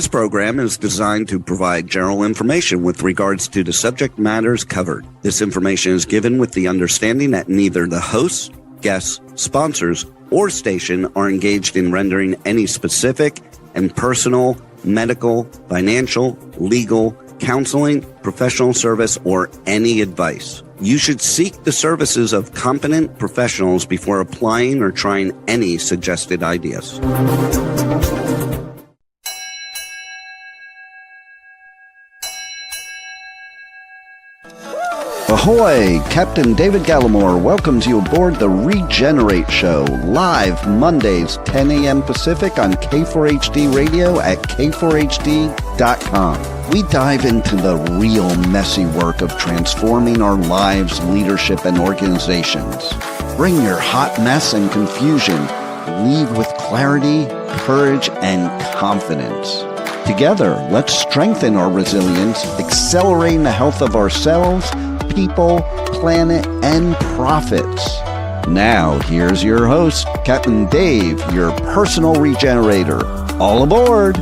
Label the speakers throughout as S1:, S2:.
S1: This program is designed to provide general information with regards to the subject matters covered. This information is given with the understanding that neither the hosts, guests, sponsors, or station are engaged in rendering any specific and personal, medical, financial, legal, counseling, professional service, or any advice. You should seek the services of competent professionals before applying or trying any suggested ideas. Ahoy! Captain David Gallimore welcomes you aboard the Regenerate Show, live Mondays, 10 a.m. Pacific on K4HD Radio at k4hd.com. We dive into the real messy work of transforming our lives, leadership, and organizations. Bring your hot mess and confusion. Leave with clarity, courage, and confidence. Together, let's strengthen our resilience, accelerating the health of ourselves, people, planet, and profits. Now, here's your host, Captain Dave, your personal regenerator. All aboard!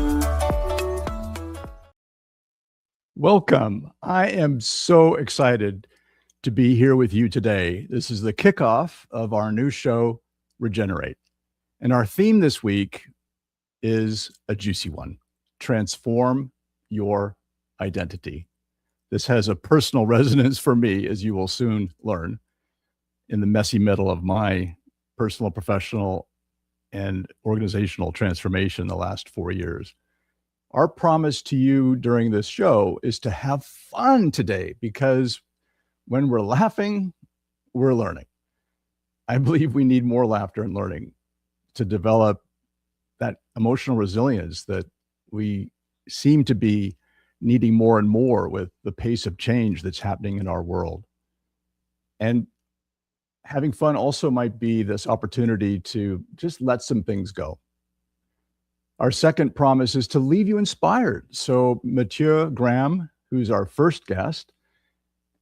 S2: Welcome. I am so excited to be here with you today. This is the kickoff of our new show, Regenerate. And our theme this week is a juicy one: transform your identity. This has a personal resonance for me, as you will soon learn, in the messy middle of my personal, professional, and organizational transformation the last 4 years. Our promise to you during this show is to have fun today, because when we're laughing, we're learning. I believe we need more laughter and learning to develop that emotional resilience that we seem to be needing more and more with the pace of change that's happening in our world. And having fun also might be this opportunity to just let some things go. Our second promise is to leave you inspired. So Mathieu Graham, who's our first guest,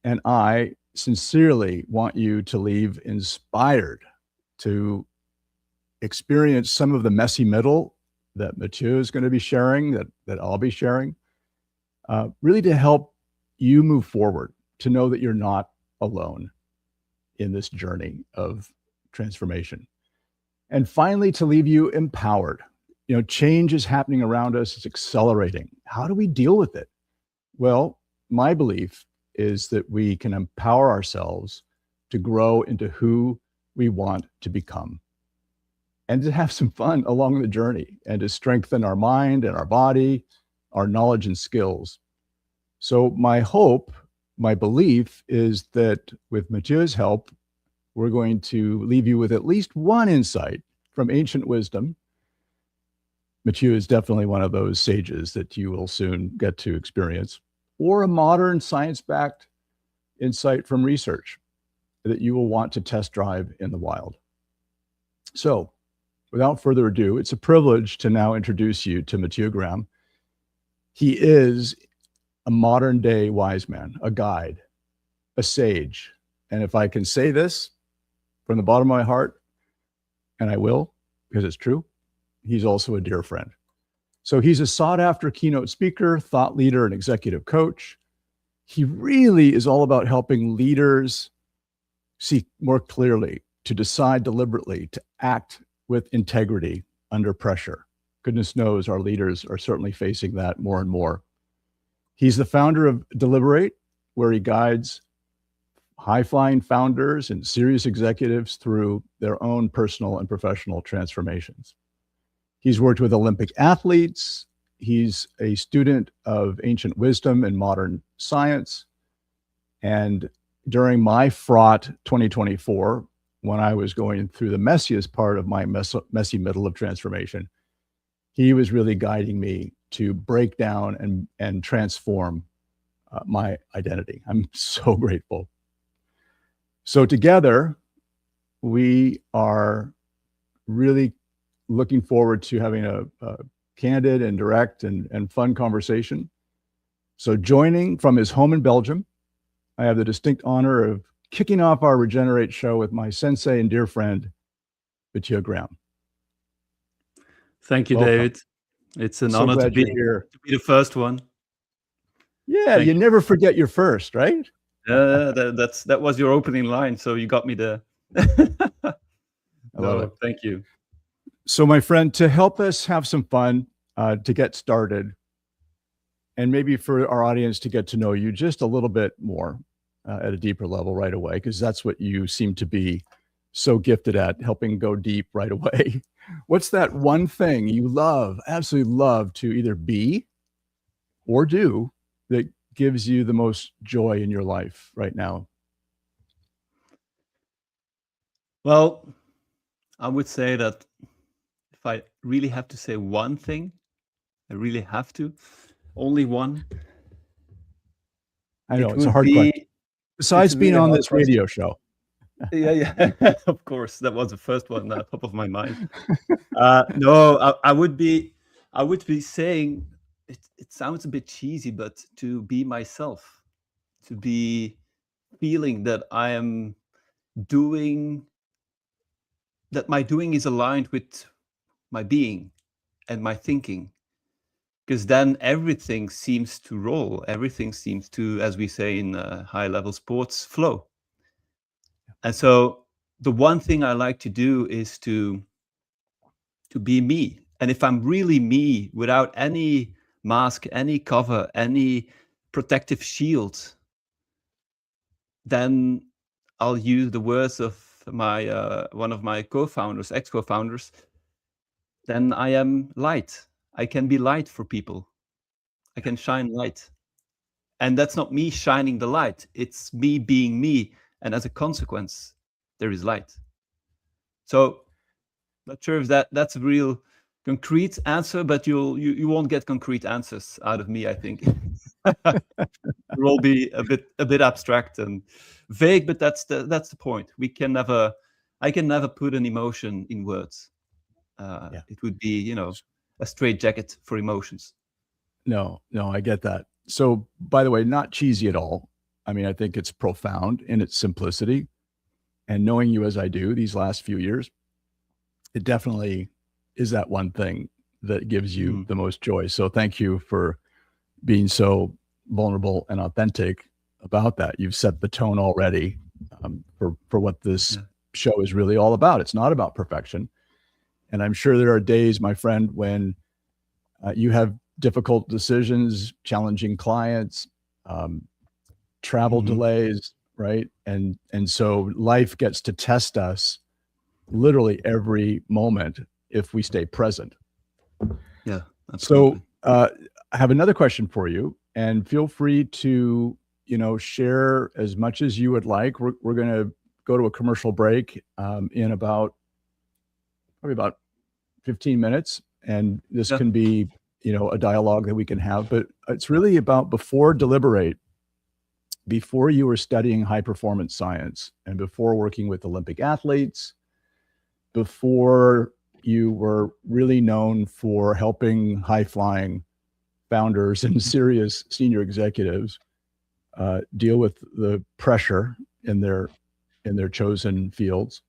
S2: and I sincerely want you to leave inspired to experience some of the messy middle that Mathieu is going to be sharing, that I'll be sharing. Really to help you move forward, to know that you're not alone in this journey of transformation. And finally, to leave you empowered. You know, change is happening around us. It's accelerating. How do we deal with it? Well, my belief is that we can empower ourselves to grow into who we want to become, and to have some fun along the journey, and to strengthen our mind and our body, our knowledge and skills. So my hope, my belief is that with Mathieu's help, we're going to leave you with at least one insight from ancient wisdom. Mathieu is definitely one of those sages that you will soon get to experience, or a modern science-backed insight from research that you will want to test drive in the wild. So without further ado, it's a privilege to now introduce you to Mathieu Graham. He is a modern day wise man, a guide, a sage. And if I can say this from the bottom of my heart, and I will, because it's true, he's also a dear friend. So he's a sought after keynote speaker, thought leader, and executive coach. He really is all about helping leaders see more clearly, to decide deliberately, to act with integrity under pressure. Goodness knows our leaders are certainly facing that more and more. He's the founder of Deliberate, where he guides high-flying founders and serious executives through their own personal and professional transformations. He's worked with Olympic athletes. He's a student of ancient wisdom and modern science. And during my fraught 2024, when I was going through the messiest part of my messy middle of transformation, he was really guiding me to break down and transform my identity. I'm so grateful. So together, we are really looking forward to having a candid and direct and fun conversation. So joining from his home in Belgium, I have the distinct honor of kicking off our Regenerate show with my sensei and dear friend, Mathieu Graham.
S3: Thank you,
S2: Welcome.
S3: David. It's an
S2: So
S3: honor
S2: glad you're here.
S3: to be the first one.
S2: Yeah,
S3: Thank
S2: you
S3: you.
S2: never forget your first, right?
S3: That was your opening line, so you got me there.
S2: I love it.
S3: Thank you.
S2: So, my friend, to help us have some fun, to get started, and maybe for our audience to get to know you just a little bit more at a deeper level right away, because that's what you seem to be so gifted at, helping go deep right away. What's that one thing you love, absolutely love to either be or do that gives you the most joy in your life right now?
S3: Well, I would say that if I really have to say one thing, I really have to, only one.
S2: I know
S3: It
S2: it's a
S3: would
S2: hard question.
S3: be. It's
S2: Besides
S3: a
S2: being
S3: really
S2: on
S3: hard
S2: this
S3: question.
S2: radio show.
S3: Yeah, of course. That was the first one top of my mind. No, I would be saying it sounds a bit cheesy, but to be myself, to be feeling that I am doing, that my doing is aligned with my being and my thinking. Because then everything seems to roll. Everything seems to, as we say in high level sports, flow. And so the one thing I like to do is to be me. And if I'm really me without any mask, any cover, any protective shield, then I'll use the words of my one of my co-founders, ex-co-founders. Then I am light. I can be light for people. I can shine light. And that's not me shining the light. It's me being me. And as a consequence, there is light. So not sure if that's a real concrete answer, but you won't get concrete answers out of me, I think. It will be a bit abstract and vague, but that's the point. I can never put an emotion in words.
S2: Yeah.
S3: It would be, a straitjacket for emotions.
S2: No, I get that. So, by the way, not cheesy at all. I mean, I think it's profound in its simplicity. And knowing you as I do these last few years, it definitely is that one thing that gives you the most joy. So, thank you for being so vulnerable and authentic about that. You've set the tone already for what this show is really all about. It's not about perfection. And I'm sure there are days, my friend, when you have difficult decisions, challenging clients, travel delays, right? And so life gets to test us literally every moment if we stay present.
S3: Yeah, absolutely.
S2: So I have another question for you, and feel free to share as much as you would like. We're going to go to a commercial break in probably about 15 minutes, and this can be a dialogue that we can have, but it's really about before you were studying high performance science and before working with Olympic athletes, before you were really known for helping high flying founders and serious senior executives deal with the pressure in their chosen fields.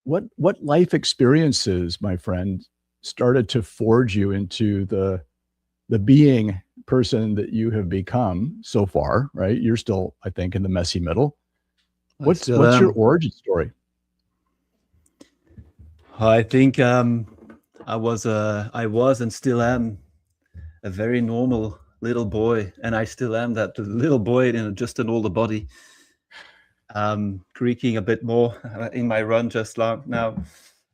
S2: What life experiences, my friend, started to forge you into the being person that you have become so far, right? You're still, I think, in the messy middle. What's your origin story?
S3: I think I was and still am a very normal little boy, and I still am that little boy in just an older body. Creaking a bit more in my run just now.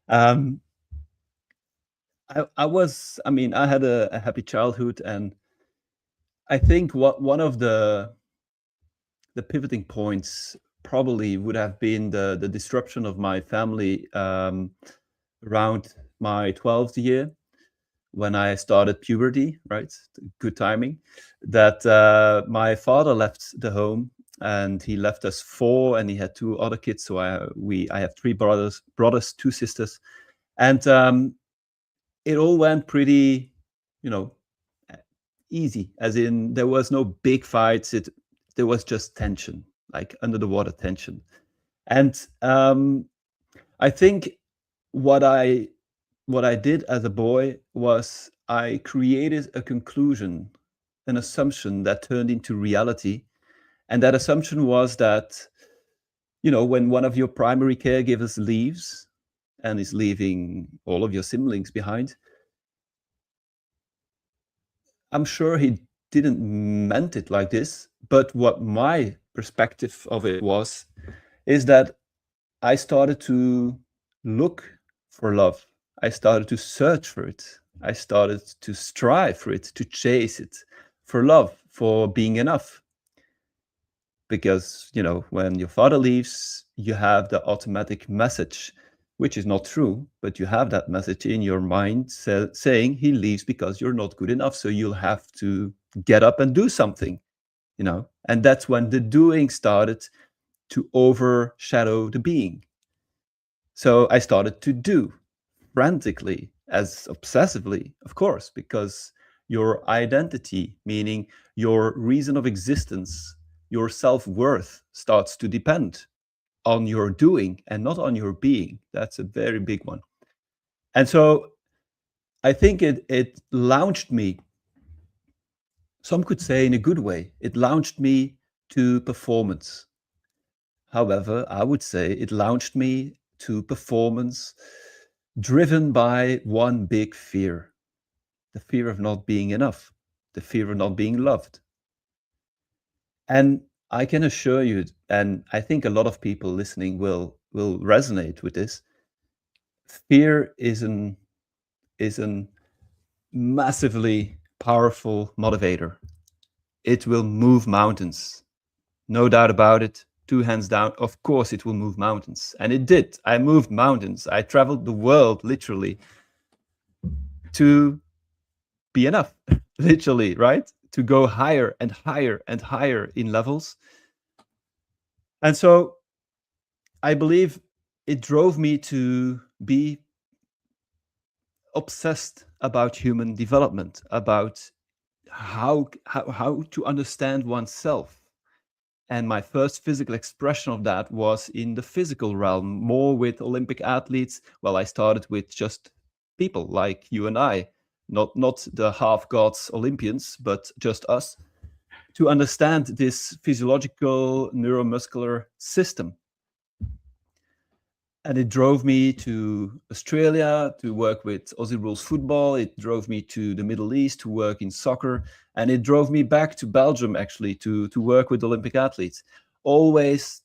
S3: I had a happy childhood, and I think one of the pivoting points probably would have been the disruption of my family around my 12th year, when I started puberty, right? Good timing. That my father left the home, and he left us 4, and he had 2 other kids. So I have 3 brothers, 2 sisters, and it all went pretty, easy. As in, there was no big fights. There was just tension, like under the water tension, and I think what what I did as a boy was I created a conclusion, an assumption that turned into reality. And that assumption was that, when one of your primary caregivers leaves and is leaving all of your siblings behind, I'm sure he didn't meant it like this, but what my perspective of it was, is that I started to look for love. I started to search for it. I started to strive for it, to chase it, for love, for being enough. Because, when your father leaves, you have the automatic message, which is not true, but you have that message in your mind saying he leaves because you're not good enough. So you'll have to get up and do something, and that's when the doing started to overshadow the being. So I started to do frantically, as obsessively, of course, because your identity, meaning your reason of existence, your self-worth, starts to depend on your doing and not on your being. That's a very big one. And so I think it launched me, some could say in a good way, it launched me to performance. However, I would say it launched me to performance driven by one big fear: the fear of not being enough, the fear of not being loved. And I can assure you, and I think a lot of people listening will resonate with this, fear is an massively powerful motivator. It will move mountains. No doubt about it. 2 hands down. Of course it will move mountains. And it did. I moved mountains. I traveled the world literally to be enough, literally, right? To go higher and higher and higher in levels. And so I believe it drove me to be obsessed about human development, about how to understand oneself. And my first physical expression of that was in the physical realm, more with Olympic athletes. Well, I started with just people like you and I, not the half gods Olympians, but just us, to understand this physiological neuromuscular system. And it drove me to Australia to work with Aussie Rules football. It drove me to the Middle East to work in soccer. And it drove me back to Belgium, actually, to work with Olympic athletes, always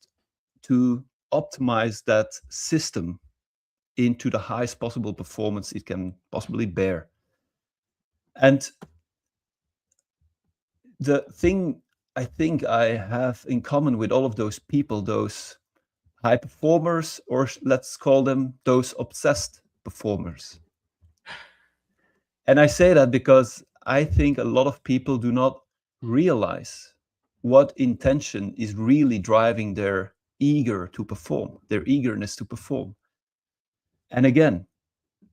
S3: to optimize that system into the highest possible performance it can possibly bear. And the thing I think I have in common with all of those people, those high performers, or let's call them those obsessed performers. And I say that because I think a lot of people do not realize what intention is really driving their eagerness to perform. And again,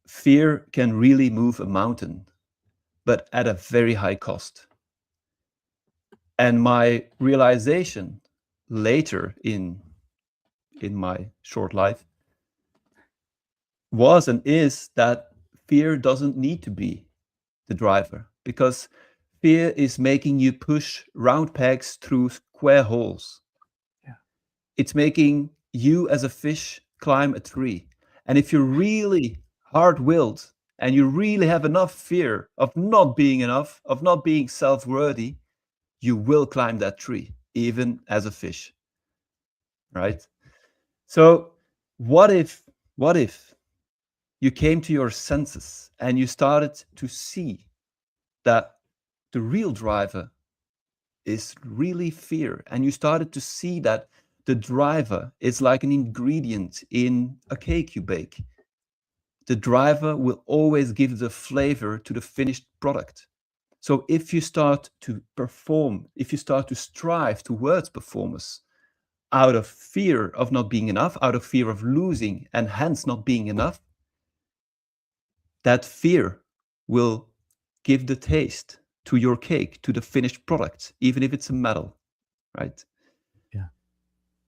S3: fear can really move a mountain, but at a very high cost. And my realization later in my short life was and is that fear doesn't need to be the driver, because fear is making you push round pegs through square holes.
S2: Yeah.
S3: It's making you as a fish climb a tree. And if you're really hard-willed and you really have enough fear of not being enough, of not being self-worthy, you will climb that tree, even as a fish, right? So what if you came to your senses and you started to see that the real driver is really fear, and you started to see that the driver is like an ingredient in a cake you bake. The driver will always give the flavor to the finished product. So if you start to perform, if you start to strive towards performance out of fear of not being enough, out of fear of losing and hence not being enough, that fear will give the taste to your cake, to the finished product, even if it's a medal, right?
S2: Yeah.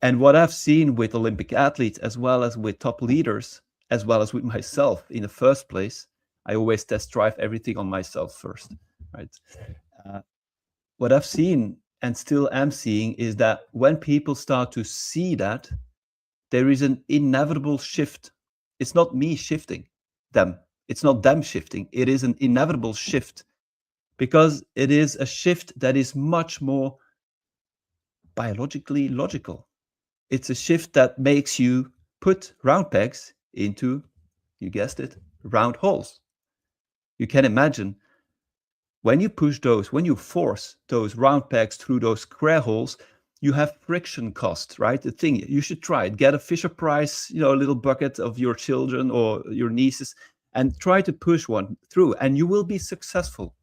S3: And what I've seen with Olympic athletes, as well as with top leaders, as well as with myself in the first place. I always test drive everything on myself first, right? What I've seen and still am seeing is that when people start to see that, there is an inevitable shift. It's not me shifting them. It's not them shifting. It is an inevitable shift, because it is a shift that is much more biologically logical. It's a shift that makes you put round pegs into, you guessed it, round holes. You can imagine when you push those, when you force those round pegs through those square holes, you have friction cost, right? The thing, you should try it. Get a Fisher Price, a little bucket of your children or your nieces, and try to push one through, and you will be successful.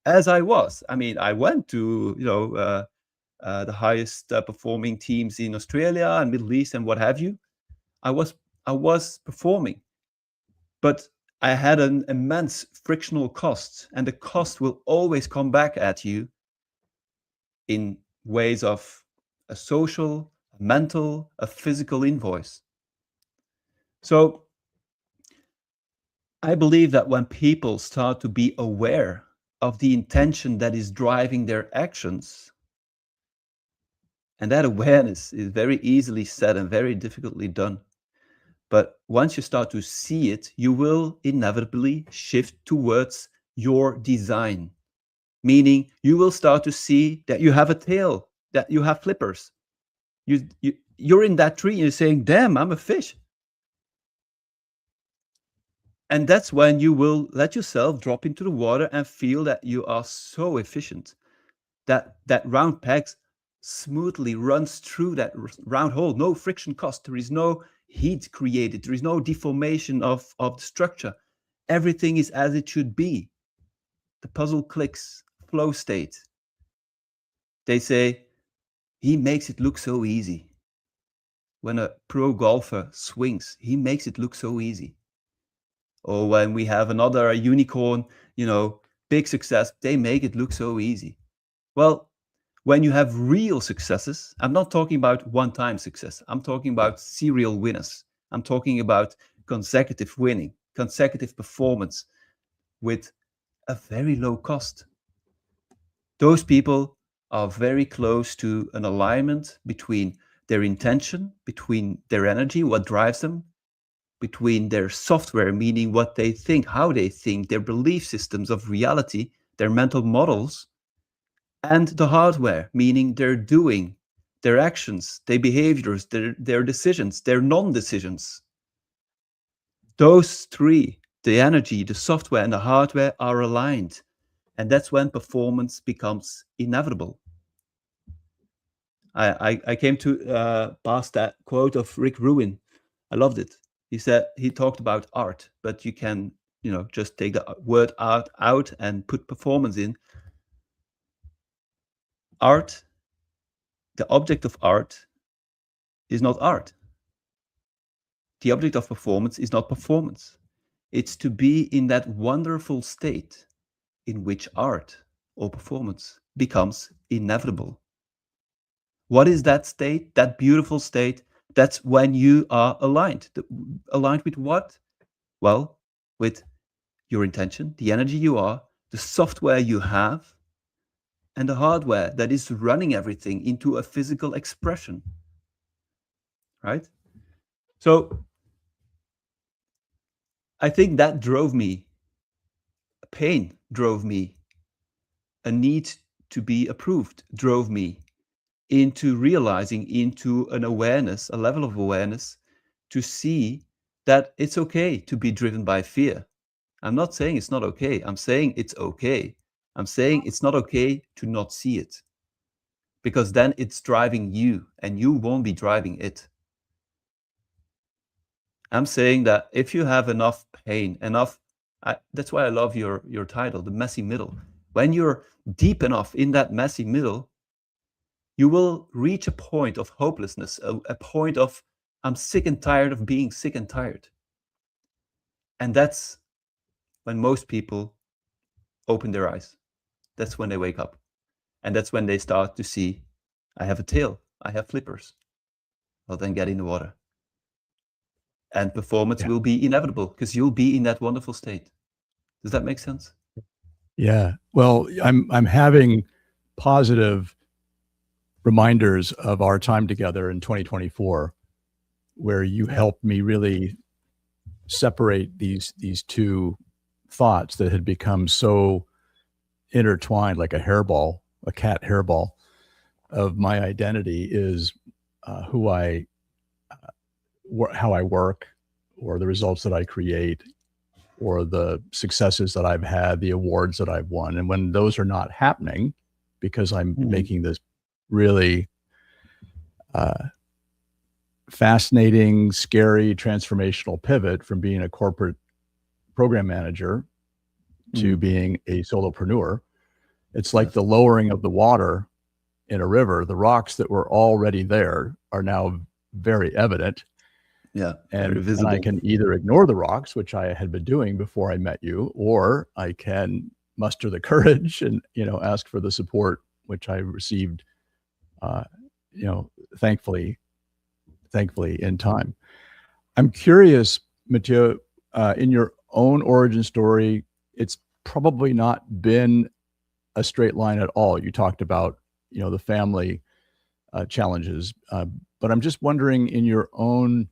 S3: As I was. I mean, I went to, the highest performing teams in Australia and Middle East and what have you. I was performing, but I had an immense frictional cost, and the cost will always come back at you in ways of a social, a mental, a physical invoice. So I believe that when people start to be aware of the intention that is driving their actions, and that awareness is very easily said and very difficultly done. But once you start to see it, you will inevitably shift towards your design. Meaning you will start to see that you have a tail, that you have flippers. You're in that tree and you're saying, damn, I'm a fish. And that's when you will let yourself drop into the water and feel that you are so efficient, that round pegs smoothly runs through that round hole. No friction cost. There is no heat created. There is no deformation of the structure. Everything is as it should be. The puzzle clicks, flow state. They say, he makes it look so easy. When a pro golfer swings, he makes it look so easy. Or when we have another unicorn, big success, they make it look so easy. Well, when you have real successes, I'm not talking about one-time success. I'm talking about serial winners. I'm talking about consecutive winning, consecutive performance with a very low cost. Those people are very close to an alignment between their intention, between their energy, what drives them, between their software, meaning what they think, how they think, their belief systems of reality, their mental models, and the hardware, meaning their doing, their actions, their behaviors, their decisions, their non-decisions. Those three, the energy, the software, and the hardware, are aligned. And that's when performance becomes inevitable. I came to past that quote of Rick Rubin. I loved it. He talked about art, but you can, just take the word art out and put performance in. Art, the object of art, is not art. The object of performance is not performance. It's to be in that wonderful state in which art or performance becomes inevitable. What is that state, that beautiful state? That's when you are aligned. Aligned with what? Well, with your intention, the energy you are, the software you have, and the hardware that is running everything into a physical expression, right? So I think that drove me, pain drove me, a need to be approved drove me into realizing, into an awareness, a level of awareness, to see that it's okay to be driven by fear. I'm not saying it's not okay. I'm saying it's okay. I'm saying it's not okay to not see it, because then it's driving you and you won't be driving it. I'm saying that if you have enough pain, that's why I love your title, The Messy Middle. When you're deep enough in that messy middle, you will reach a point of hopelessness, a point of, I'm sick and tired of being sick and tired. And that's when most people open their eyes. That's when they wake up. And that's when they start to see, I have a tail, I have flippers. Well, then get in the water. and performance
S2: Yeah.
S3: will be inevitable because you'll be in that wonderful state. Does that make sense?
S2: Yeah. Well, I'm having positive reminders of our time together in 2024, where you helped me really separate these two thoughts that had become so intertwined, like a hairball, a cat hairball, of my identity is who I, how I work, or the results that I create, or the successes that I've had, the awards that I've won. And when those are not happening, because I'm making this really fascinating, scary, transformational pivot from being a corporate program manager to being a solopreneur, it's like the lowering of the water in a river. The rocks that were already there are now very evident.
S3: Yeah,
S2: and,
S3: very visible.
S2: and I can either ignore the rocks, which I had been doing before I met you, or I can muster the courage and, ask for the support, which I received, thankfully in time. I'm curious, Mathieu, in your own origin story, it's probably not been a straight line at all. You talked about, the family challenges, but I'm just wondering, in your own,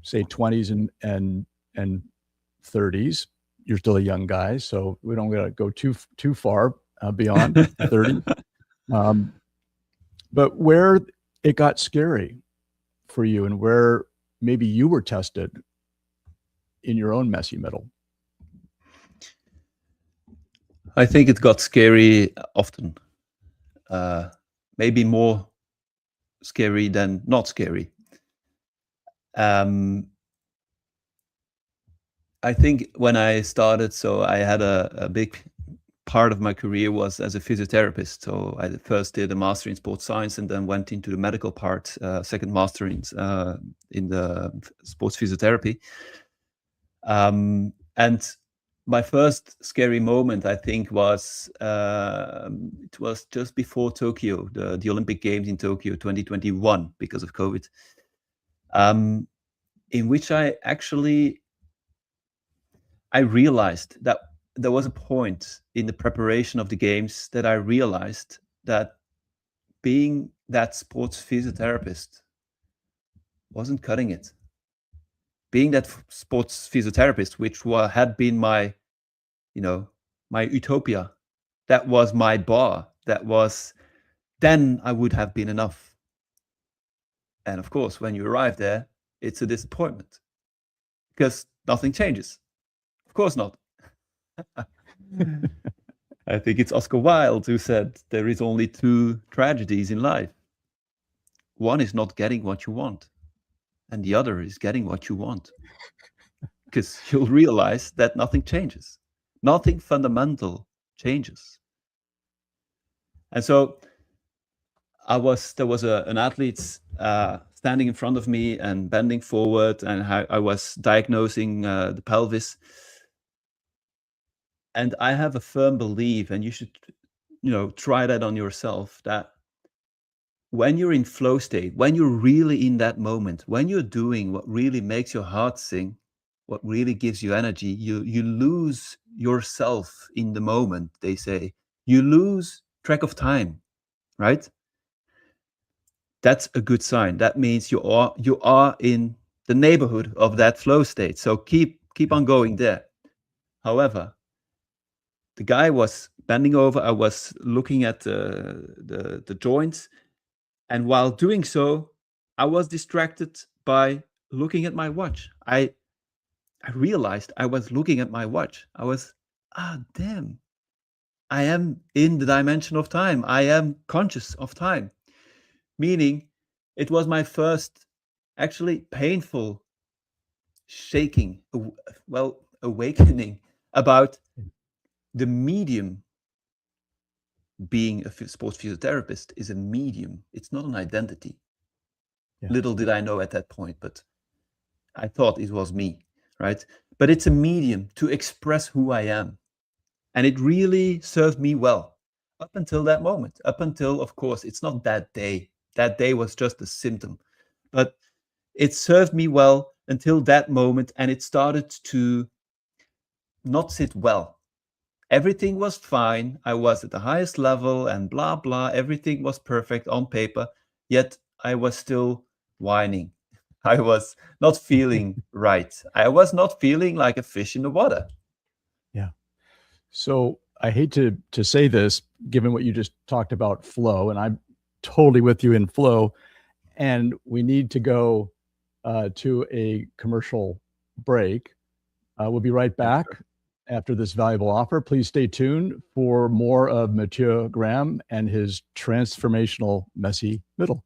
S2: say, 20s and 30s, you're still a young guy, so we don't gotta go too far beyond 30. But where it got scary for you, and where maybe you were tested in your own messy middle.
S3: I think it got scary often. Maybe more scary than not scary. I think when I started, so I had a big part of my career was as a physiotherapist. So I first did a master in sports science and then went into the medical part, second master in the sports physiotherapy. And my first scary moment, I think, was it was just before Tokyo, the Olympic Games in Tokyo 2021, because of COVID, in which I realized that there was a point in the preparation of the games that I realized that being that sports physiotherapist wasn't cutting it. Being that sports physiotherapist, which had been my, my utopia, that was my bar, then I would have been enough. And of course, when you arrive there, it's a disappointment because nothing changes. Of course not. I think it's Oscar Wilde who said there is only two tragedies in life. One is not getting what you want, and the other is getting what you want. Because you'll realize that nothing changes. Nothing fundamental changes. And so there was an athlete standing in front of me and bending forward, and I was diagnosing the pelvis. And I have a firm belief, and you should, try that on yourself, that when you're in flow state, when you're really in that moment, when you're doing what really makes your heart sing, what really gives you energy, you lose yourself in the moment, they say. You lose track of time, right? That's a good sign. That means you are in the neighborhood of that flow state. So keep on going there. However, the guy was bending over. I was looking at the joints, and while doing so, I was distracted by looking at my watch. I realized I was looking at my watch. I was, damn, I am in the dimension of time. I am conscious of time. Meaning, it was my first actually painful awakening about the medium. Being a sports physiotherapist is a medium. It's not an identity. Yeah. Little did I know at that point, but I thought it was me, right? But it's a medium to express who I am. And it really served me well up until that moment. Up until, of course, it's not that day. That day was just a symptom. But it served me well until that moment, and it started to not sit well. Everything was fine. I was at the highest level and blah, blah. Everything was perfect on paper, yet I was still whining. I was not feeling right. I was not feeling like a fish in the water.
S2: Yeah. So I hate to say this, given what you just talked about flow, and I'm totally with you in flow. And we need to go to a commercial break. We'll be right back after this valuable offer. Please stay tuned for more of Mathieu Graham and his transformational messy middle.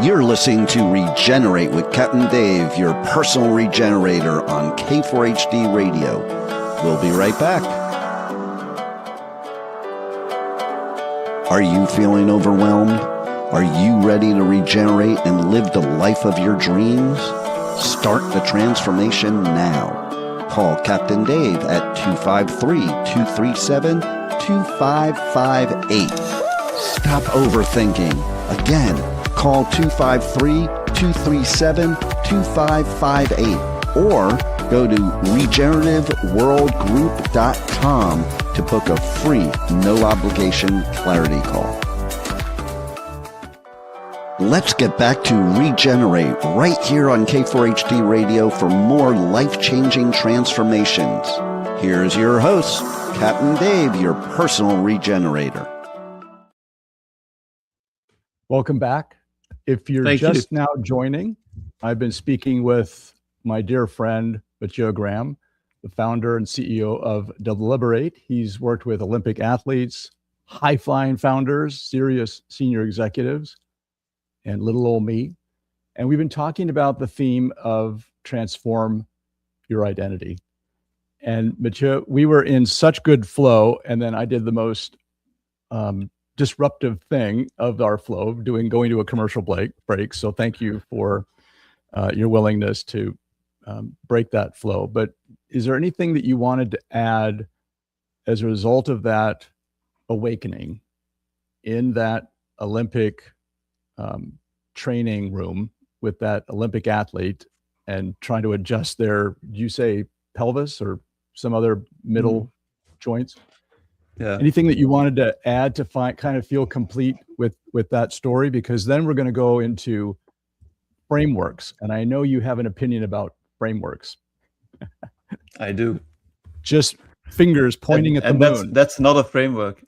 S1: You're listening to Regenerate with Captain Dave, your personal regenerator on K4HD Radio. We'll be right back. Are you feeling overwhelmed? Are you ready to regenerate and live the life of your dreams? Start the transformation now. Call Captain Dave at 253-237-2558. Stop overthinking. Again, call 253-237-2558 or go to regenerativeworldgroup.com to book a free, no-obligation clarity call. Let's get back to Regenerate right here on K4HD Radio for more life-changing transformations. Here's your host, Captain Dave, your personal regenerator.
S2: Welcome back. If you're now joining, I've been speaking with my dear friend, Mathieu Graham, the founder and CEO of Deliberate. He's worked with Olympic athletes, high-flying founders, serious senior executives, and little old me. And we've been talking about the theme of transform your identity. And Mathieu, we were in such good flow, and then I did the most disruptive thing of our flow, going to a commercial break. So thank you for your willingness to break that flow. But is there anything that you wanted to add as a result of that awakening in that Olympic training room with that Olympic athlete and trying to adjust their, you say pelvis or some other middle joints?
S3: Yeah.
S2: Anything that you wanted to add to kind of feel complete with that story? Because then we're going to go into frameworks. And I know you have an opinion about frameworks.
S3: I do.
S2: Just fingers pointing at the moon.
S3: That's not a framework.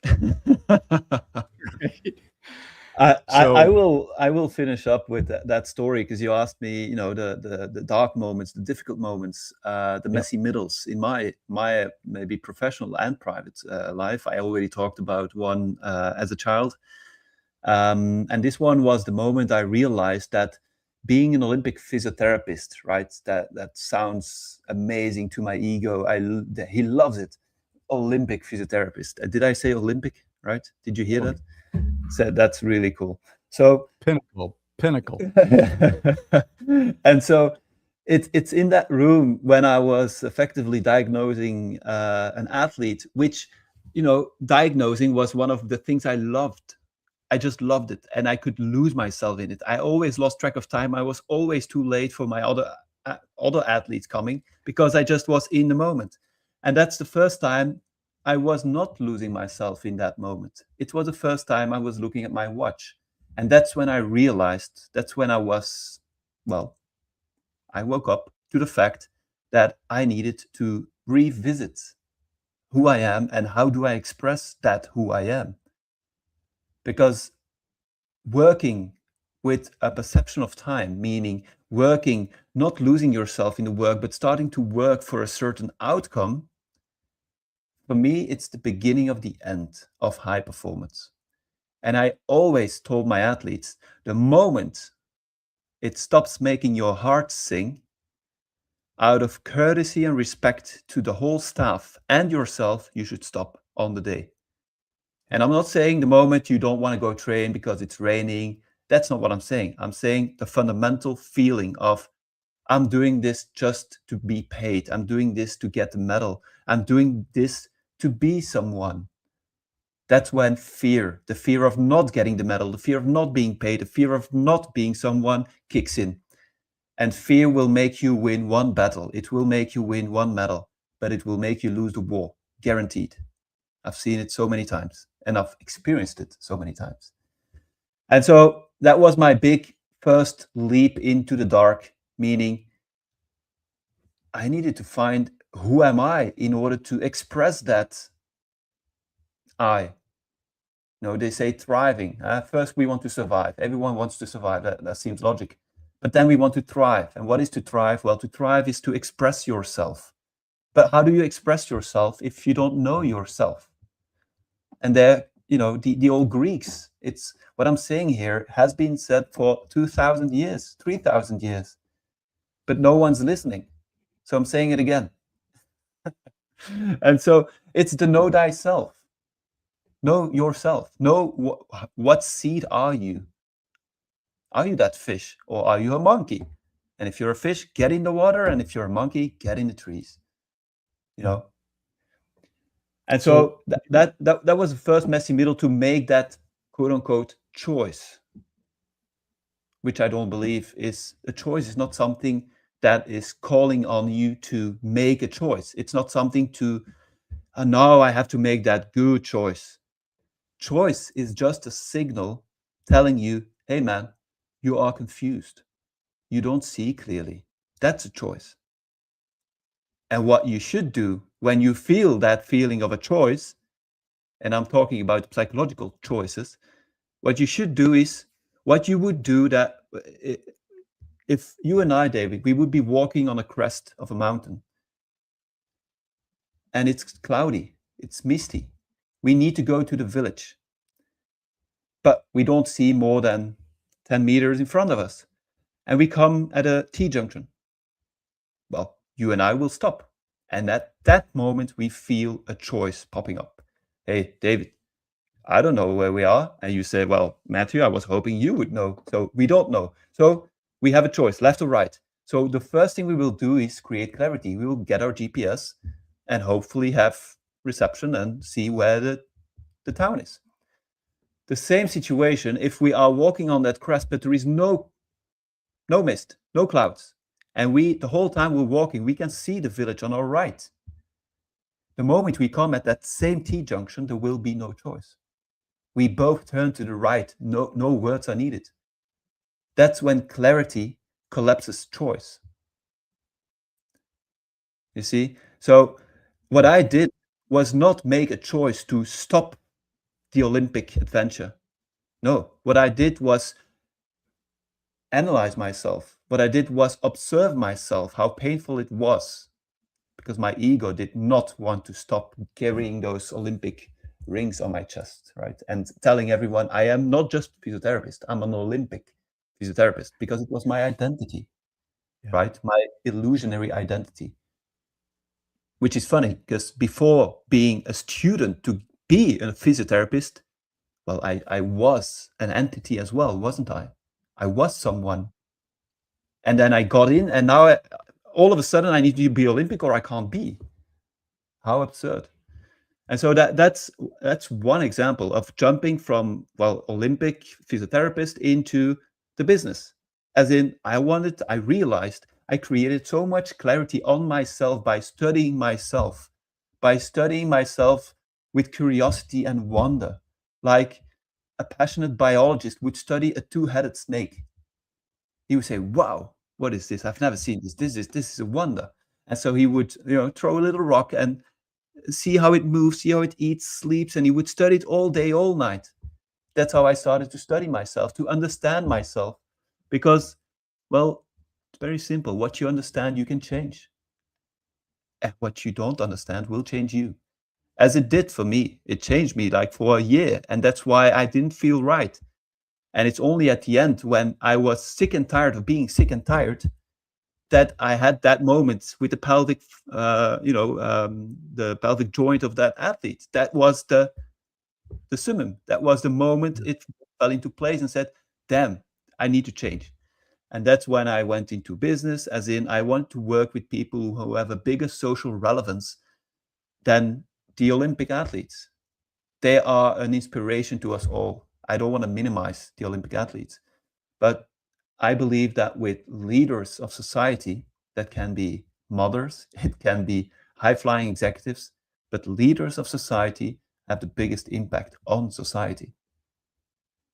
S2: Right.
S3: I will finish up with that story because you asked me, the dark moments, the difficult moments, the messy middles in my maybe professional and private life. I already talked about one as a child, and this one was the moment I realized that being an Olympic physiotherapist, right? That sounds amazing to my ego. He loves it. Olympic physiotherapist. Did I say Olympic? Right? Did you hear that? So that's really cool. So
S2: pinnacle.
S3: And so it's in that room when I was effectively diagnosing an athlete, which, diagnosing was one of the things I loved. I just loved it, and I could lose myself in it. I always lost track of time. I was always too late for my other athletes coming because I just was in the moment. And that's the first time I was not losing myself in that moment. It was the first time I was looking at my watch. And that's when I realized, I woke up to the fact that I needed to revisit who I am and how do I express that who I am. Because working with a perception of time, meaning working, not losing yourself in the work, but starting to work for a certain outcome, for me, it's the beginning of the end of high performance. And I always told my athletes, the moment it stops making your heart sing, out of courtesy and respect to the whole staff and yourself, you should stop on the day. And I'm not saying the moment you don't want to go train because it's raining. That's not what I'm saying. I'm saying the fundamental feeling of, I'm doing this just to be paid. I'm doing this to get the medal. I'm doing this to be someone. That's when fear, the fear of not getting the medal, the fear of not being paid, the fear of not being someone kicks in. And fear will make you win one battle. It will make you win one medal, but it will make you lose the war, guaranteed. I've seen it so many times, and I've experienced it so many times. And so that was my big first leap into the dark, meaning I needed to find who am I in order to express that I. They say thriving. First, we want to survive. Everyone wants to survive. That seems logic. But then we want to thrive. And what is to thrive? Well, to thrive is to express yourself. But how do you express yourself if you don't know yourself? And there, the old Greeks, it's what I'm saying here has been said for 2,000 years, 3,000 years, but no one's listening. So I'm saying it again. And so it's the know thyself. Know yourself. Know what seed are you? Are you that fish or are you a monkey? And if you're a fish, get in the water. And if you're a monkey, get in the trees. And so that was the first messy middle to make that quote unquote choice, which I don't believe is a choice. Is not something that is calling on you to make a choice. It's not something to, now I have to make that good choice. Choice is just a signal telling you, hey man, you are confused. You don't see clearly. That's a choice. And what you should do when you feel that feeling of a choice, and I'm talking about psychological choices, what you should do is what you would do that if you and I, David, we would be walking on a crest of a mountain and it's cloudy, it's misty. We need to go to the village, but we don't see more than 10 meters in front of us. And we come at a T-junction. Well, you and I will stop. And at that moment, we feel a choice popping up. Hey, David, I don't know where we are. And you say, well, Matthew, I was hoping you would know. So we don't know. So we have a choice, left or right. So the first thing we will do is create clarity. We will get our GPS and hopefully have reception and see where the town is. The same situation if we are walking on that crest, but there is no mist, no clouds. And the whole time we're walking, we can see the village on our right. The moment we come at that same T-junction, there will be no choice. We both turn to the right. No words are needed. That's when clarity collapses choice. You see? So what I did was not make a choice to stop the Olympic adventure. No, what I did was analyze myself. What I did was observe myself, how painful it was, because my ego did not want to stop carrying those Olympic rings on my chest, right? And telling everyone, I am not just a physiotherapist, I'm an Olympic physiotherapist, because it was my identity, right? My illusionary identity. Which is funny, because before being a student to be a physiotherapist, well, I was an entity as well, wasn't I? I was someone. And then I got in, and now all of a sudden I need to be Olympic or I can't be. How absurd. And so that's one example of jumping from, well, Olympic physiotherapist into the business. As in, I realized I created so much clarity on myself by studying myself with curiosity and wonder, like a passionate biologist would study a two-headed snake. He would say, wow, what is this? I've never seen this. This is a wonder. And so he would, throw a little rock and see how it moves, see how it eats, sleeps, and he would study it all day, all night. That's how I started to study myself, to understand myself. Because, well, it's very simple. What you understand, you can change. And what you don't understand will change you. As it did for me. It changed me like for a year. And that's why I didn't feel right. And it's only at the end when I was sick and tired of being sick and tired that I had that moment with the pelvic, the pelvic joint of that athlete. That was the summum. That was the moment it fell into place and said, damn, I need to change. And that's when I went into business, as in I want to work with people who have a bigger social relevance than the Olympic athletes. they are an inspiration to us all. I don't want to minimize the Olympic athletes, but I believe that with leaders of society, that can be mothers, it can be high-flying executives, but leaders of society have the biggest impact on society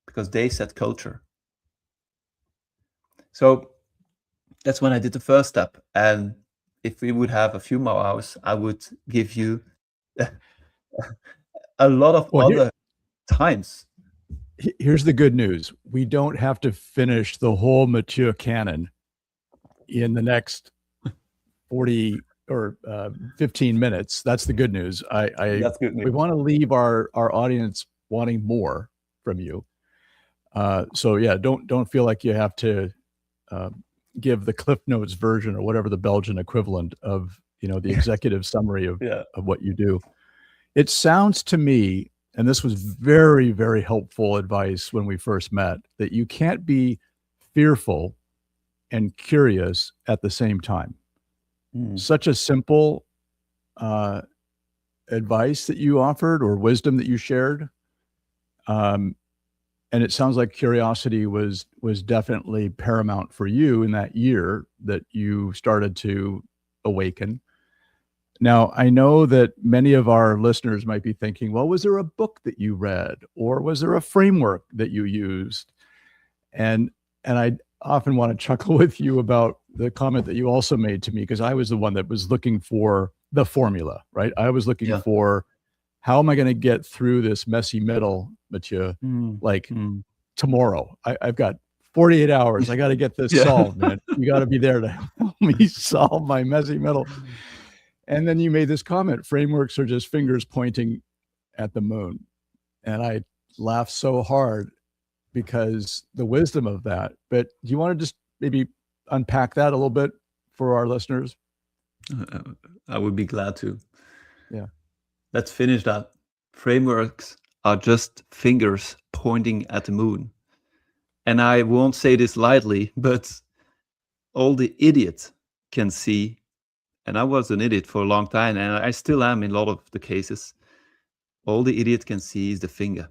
S3: because they set culture. So that's when I did the first step. And if we would have a few more hours, I would give you a lot of
S2: Well,
S3: other times.
S2: here's the good news. We don't have to finish the whole Mathieu canon in the next 40 or 15 minutes. That's the good news.
S3: That's good
S2: We
S3: news.
S2: want to leave our audience wanting more from you. So yeah, don't feel like you have to give the Cliff Notes version or whatever the Belgian equivalent of, the executive summary of what you do. It sounds to me, and this was very, very helpful advice when we first met, that you can't be fearful and curious at the same time. Such a simple advice that you offered or wisdom that you shared. And it sounds like curiosity was definitely paramount for you in that year that you started to awaken. Now, I know that many of our listeners might be thinking, well, was there a book that you read or was there a framework that you used? And I often want to chuckle with you about the comment that you also made to me, because I was the one that was looking for the formula, right? I was looking for, how am I going to get through this messy middle, Mathieu? Tomorrow. I've got 48 hours. I got to get this solved, man. You got to be there to help me solve my messy middle. And then you made this comment, frameworks are just fingers pointing at the moon. And I laughed so hard because the wisdom of that. But do you want to just maybe unpack that a little bit for our listeners?
S3: I would be glad to.
S2: Yeah.
S3: Let's finish that. Frameworks are just fingers pointing at the moon. And I won't say this lightly, but all the idiots can see, and I was an idiot for a long time, and I still am in a lot of the cases, all the idiot can see is the finger.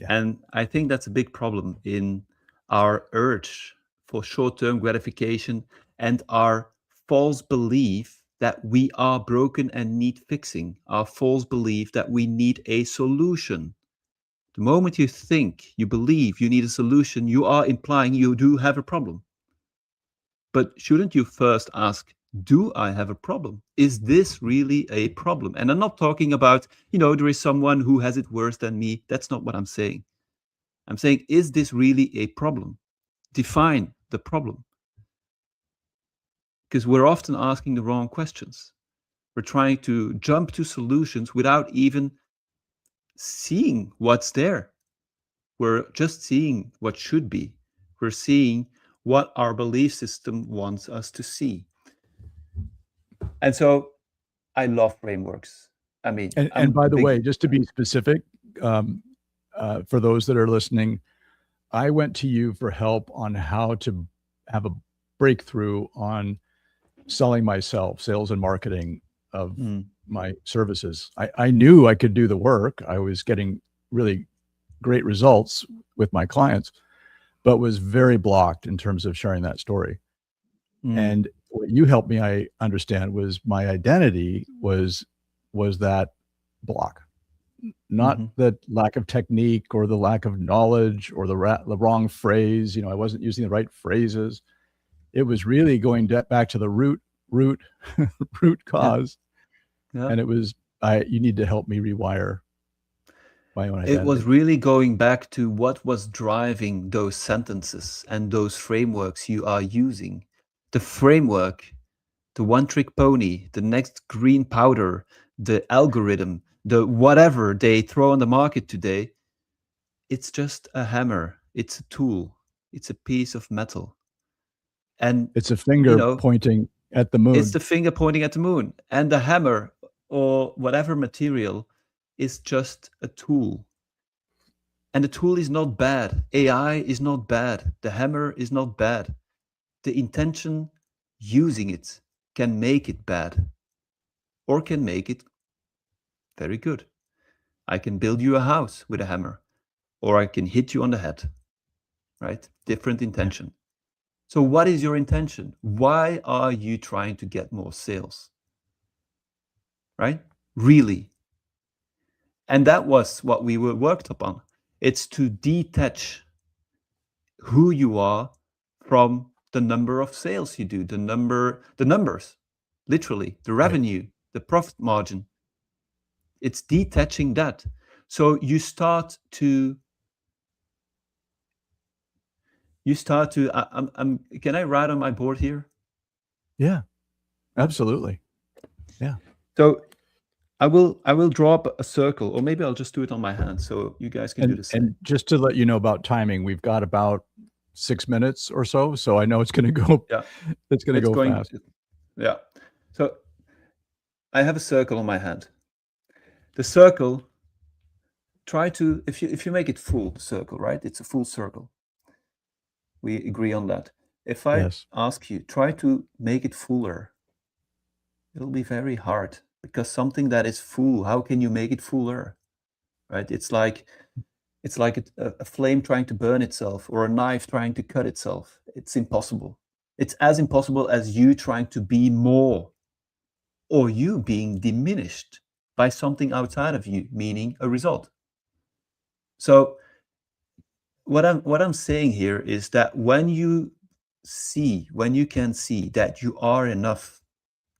S3: And I think that's a big problem in our urge for short-term gratification and our false belief that we are broken and need fixing, our false belief that we need a solution. The moment you think, you believe you need a solution, you are implying you do have a problem. But shouldn't you first ask, do I have a problem? Is this really a problem? And I'm not talking about, there is someone who has it worse than me. That's not what I'm saying. I'm saying, is this really a problem? Define the problem. Because we're often asking the wrong questions. We're trying to jump to solutions without even seeing what's there. We're just seeing what should be. We're seeing what our belief system wants us to see. And so I love frameworks. I mean,
S2: and by the way, just to be specific, for those that are listening, I went to you for help on how to have a breakthrough on selling myself, sales and marketing of my services. I knew I could do the work. I was getting really great results with my clients, but was very blocked in terms of sharing that story. And what you helped me, I understand, was my identity was that block, not the lack of technique or the lack of knowledge or the wrong phrase. I wasn't using the right phrases. It was really going back to the root cause. And it was, you need to help me rewire my own identity.
S3: It was really going back to what was driving those sentences and those frameworks you are using. The framework, the one-trick pony, the next green powder, the algorithm, the whatever they throw on the market today, it's just a hammer. It's a tool. It's a piece of metal. And
S2: it's a finger pointing at the moon.
S3: It's the finger pointing at the moon. And the hammer or whatever material is just a tool. And the tool is not bad. AI is not bad. The hammer is not bad. The intention using it can make it bad or can make it very good. I can build you a house with a hammer, or I can hit you on the head, right? Different intention. So what is your intention? Why are you trying to get more sales? Right? Really. And that was what we were worked upon. It's to detach who you are from the number of sales you do, the numbers, literally, the revenue, the profit margin. It's detaching that. So you start to can I write on my board here?
S2: Yeah, absolutely. Yeah.
S3: So I will draw up a circle, or maybe I'll just do it on my hand so you guys can do the same.
S2: And just to let you know about timing, we've got about 6 minutes or so. So I know it's going to go.
S3: Yeah.
S2: It's going to go fast.
S3: Yeah. So I have a circle on my hand. The circle, try to, if you make it full, the circle, right? It's a full circle. We agree on that. If I ask you, try to make it fuller, it'll be very hard, because something that is full, how can you make it fuller? Right? It's like a flame trying to burn itself, or a knife trying to cut itself. It's impossible. It's as impossible as you trying to be more, or you being diminished by something outside of you, meaning a result. So what I'm saying here is that when you can see that you are enough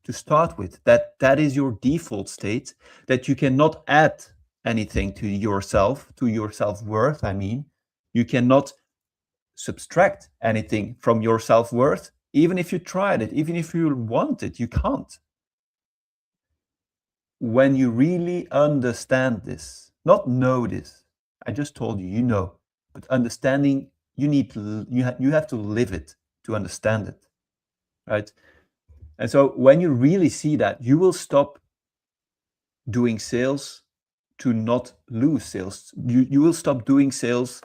S3: to start with, that is your default state, that you cannot add anything to your self-worth. I mean, you cannot subtract anything from your self-worth. Even if you tried it, even if you want it, you can't. When you really understand this, not know this, I just told you, you know, but understanding, you have to live it to understand it, right? And so when you really see that, you will stop doing sales to not lose sales. You will stop doing sales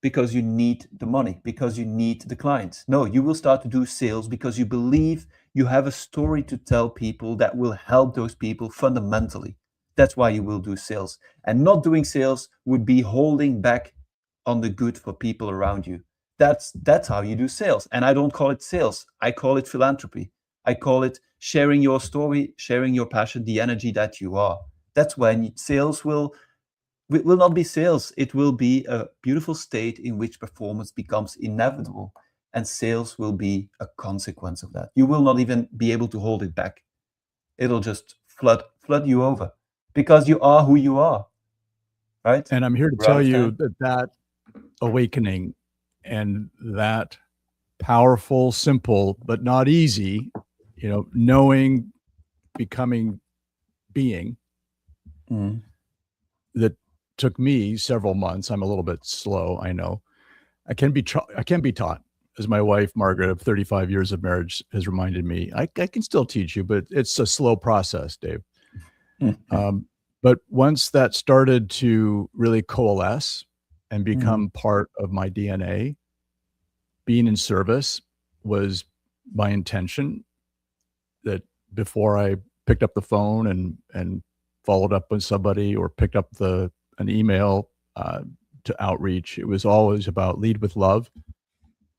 S3: because you need the money, because you need the clients. No, you will start to do sales because you believe you have a story to tell people that will help those people fundamentally. That's why you will do sales. And not doing sales would be holding back on the good for people around you. That's how you do sales. And I don't call it sales. I call it philanthropy. I call it sharing your story, sharing your passion, the energy that you are. That's when sales will not be sales. It will be a beautiful state in which performance becomes inevitable, and sales will be a consequence of that. You will not even be able to hold it back. It'll just flood you over, because you are who you are, right?
S2: And I'm here to tell you that awakening and that powerful, simple, but not easy, knowing, becoming, being, that took me several months. I'm a little bit slow, I know. I can be taught, as my wife, Margaret, of 35 years of marriage, has reminded me. I can still teach you, but it's a slow process, Dave. But once that started to really coalesce and become part of my DNA, being in service was my intention. That before I picked up the phone and followed up with somebody, or picked up an email to outreach, it was always about lead with love,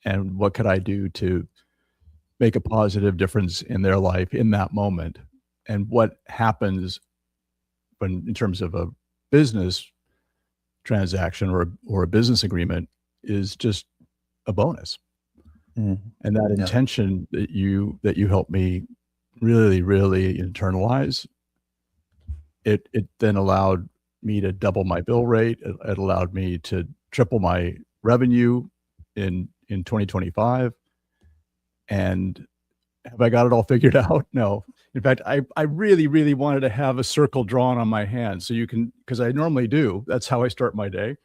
S2: and what could I do to make a positive difference in their life in that moment. And what happens in terms of a business transaction or a business agreement is just a bonus. And that intention that you helped me really, really internalize, it then allowed me to double my bill rate. It allowed me to triple my revenue in 2025. And have I got it all figured out? No. In fact, I really, really wanted to have a circle drawn on my hand, so you can, because I normally do. That's how I start my day.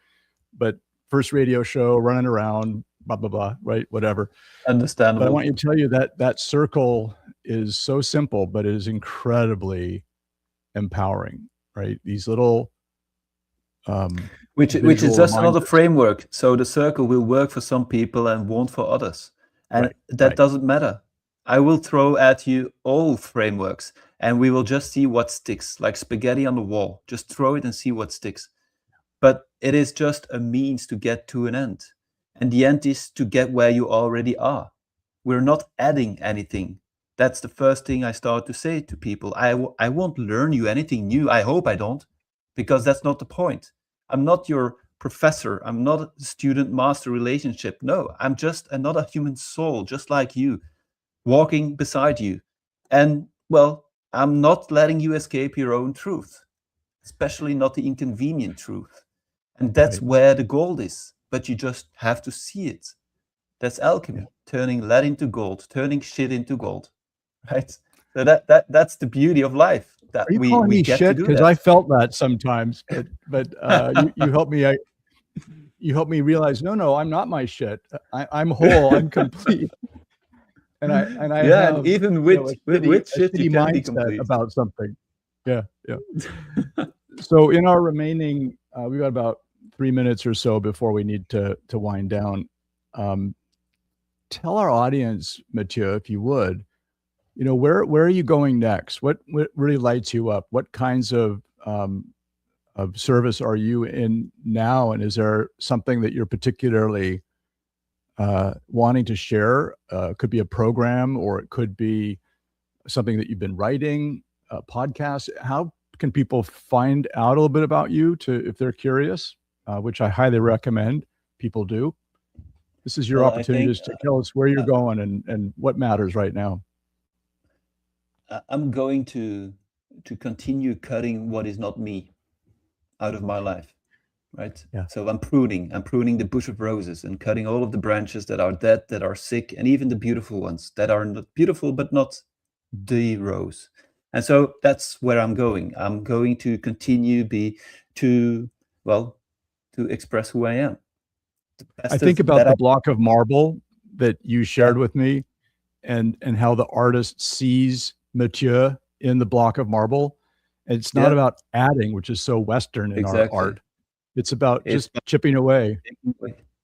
S2: But first radio show, running around, blah, blah, blah, right? Whatever.
S3: Understandable.
S2: But I want you to tell you that circle is so simple, but it is incredibly empowering, right? These little
S3: which is just another framework. So the circle will work for some people and won't for others. And that doesn't matter. I will throw at you all frameworks. and we will just see what sticks, like spaghetti on the wall. Just throw it and see what sticks. But it is just a means to get to an end. And the end is to get where you already are. We're not adding anything. That's the first thing I start to say to people. I won't learn you anything new. I hope I don't, because that's not the point. I'm not your professor. I'm not a student-master relationship. No, I'm just another human soul, just like you, walking beside you. And, well, I'm not letting you escape your own truth, especially not the inconvenient truth. And that's
S2: Right.
S3: where the gold is. But you just have to see it. That's alchemy,
S2: Yeah.
S3: turning lead into gold, turning shit into gold, right? So that's the beauty of life, that
S2: Are you calling
S3: we
S2: me
S3: get
S2: shit?
S3: to do
S2: Because
S3: that.
S2: I felt that sometimes, but you helped me. You helped me realize, no, I'm not my shit. I'm whole. I'm complete. And I
S3: Yeah,
S2: have,
S3: and even
S2: you know,
S3: with
S2: a
S3: shit you
S2: shitty
S3: can be
S2: mindset
S3: complete.
S2: about something. Yeah. So in our remaining, we've got about 3 minutes or so before we need to wind down. Tell our audience, Mathieu, if you would, you know, where are you going next? What really lights you up? What kinds of service are you in now? And is there something that you're particularly wanting to share? Could be a program, or it could be something that you've been writing, a podcast. How can people find out a little bit about you, if they're curious, which I highly recommend people do? This is your
S3: Well, I
S2: opportunity
S3: think
S2: just to tell us where you're going and what matters right now.
S3: I'm going to continue cutting what is not me out of my life, right?
S2: Yeah.
S3: So I'm pruning the bush of roses and cutting all of the branches that are dead, that are sick, and even the beautiful ones that are not beautiful, but not the rose. And so that's where I'm going. I'm going to continue to express who I am. The
S2: I
S3: best
S2: think
S3: of
S2: about
S3: that
S2: the block of marble that you shared
S3: Yeah.
S2: with me, and how the artist sees Mathieu in the block of marble. It's not
S3: Yeah,
S2: about adding, which is so Western in our
S3: exactly.
S2: art. It's about
S3: It's
S2: just chipping away.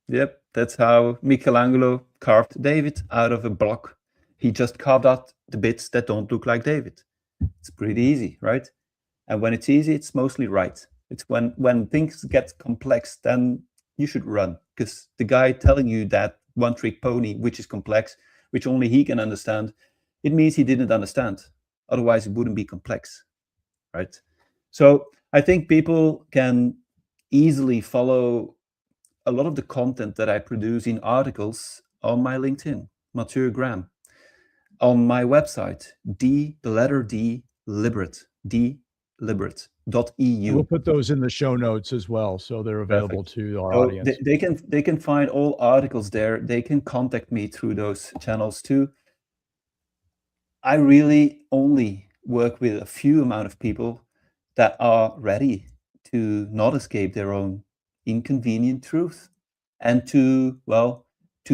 S3: Yep, that's how Michelangelo carved David out of a block. He just carved out the bits that don't look like David. It's pretty easy, right? And when it's easy, it's mostly right. It's when things get complex, then you should run, because the guy telling you that one trick pony, which is complex, which only he can understand, it means he didn't understand. Otherwise, it wouldn't be complex, right? So I think people can easily follow a lot of the content that I produce in articles on my LinkedIn, Mathieu Graham, on my website, the letter D, Liberate,
S2: And we'll
S3: deliberate.eu.
S2: put those in the show notes as well, so they're available
S3: Perfect.
S2: to our
S3: So
S2: audience.
S3: they can find all articles there. They can contact me through those channels too. I really only work with a few amount of people that are ready to not escape their own inconvenient truth, and to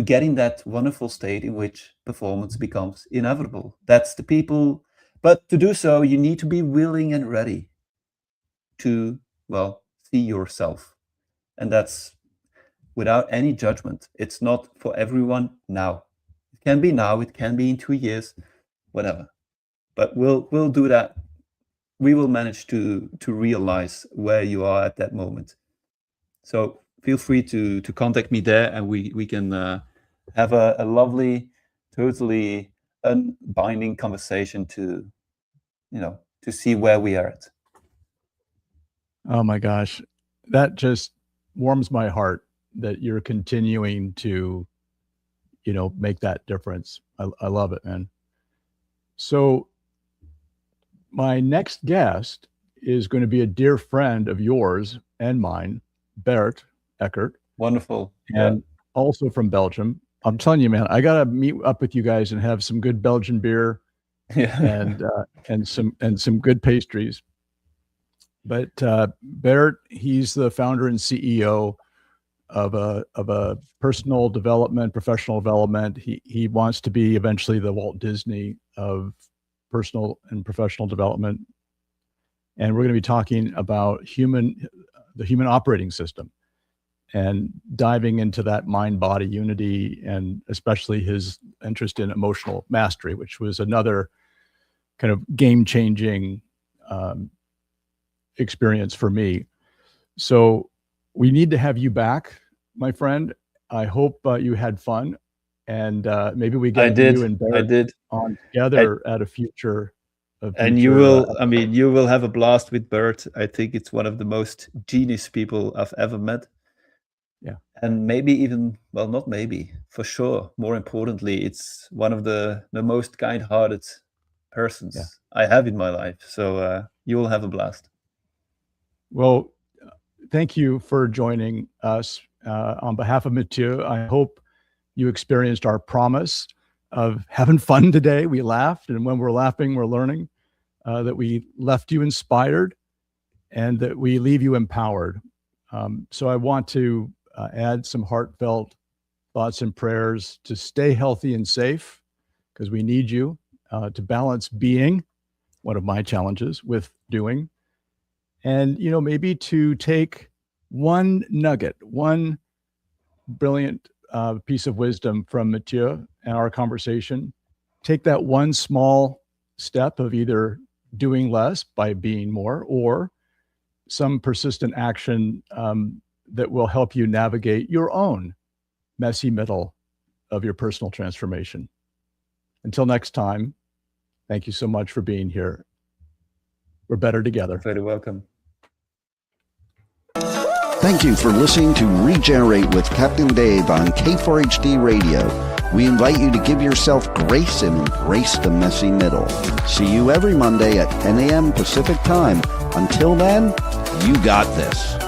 S3: get in that wonderful state in which performance becomes inevitable. That's the people. But to do so, you need to be willing and ready to, see yourself. And that's without any judgment. It's not for everyone now. It can be now, it can be in 2 years, whatever. But we'll do that. We will manage to realize where you are at that moment. So feel free to contact me there, and we can have a lovely, totally unbinding conversation to see where we are at.
S2: Oh my gosh, that just warms my heart that you're continuing to, make that difference. I love it, man. So my next guest is going to be a dear friend of yours and mine, Bert Eckert,
S3: Wonderful.
S2: and also from Belgium. I'm telling you, man, I gotta meet up with you guys and have some good Belgian beer
S3: Yeah.
S2: and some good pastries. But Bert, he's the founder and CEO of a personal development, professional development. He wants to be eventually the Walt Disney of personal and professional development. And we're going to be talking about the human operating system, and diving into that mind-body unity, and especially his interest in emotional mastery, which was another kind of game-changing experience for me. So we need to have you back, my friend. I hope you had fun, and maybe we get you and Bert on together at a future.
S3: And you will, you will have a blast with Bert. I think it's one of the most genius people I've ever met.
S2: Yeah.
S3: And maybe even, well, not maybe, for sure. More importantly, it's one of the most kind-hearted persons I have in my life. So you will have a blast.
S2: Well, thank you for joining us. On behalf of Mathieu, I hope you experienced our promise of having fun today. We laughed, and when we're laughing, we're learning. That we left you inspired and that we leave you empowered. So I want to add some heartfelt thoughts and prayers to stay healthy and safe, because we need you to balance being, one of my challenges, with doing. And, maybe to take one nugget, one brilliant piece of wisdom from Mathieu and our conversation, take that one small step of either doing less by being more, or some persistent action that will help you navigate your own messy middle of your personal transformation. Until next time, thank you so much for being here. We're better together.
S3: Very welcome.
S1: Thank you for listening to Regenerate with Captain Dave on K4HD Radio. We invite you to give yourself grace and embrace the messy middle. See you every Monday at 10 a.m. Pacific Time. Until then, you got this.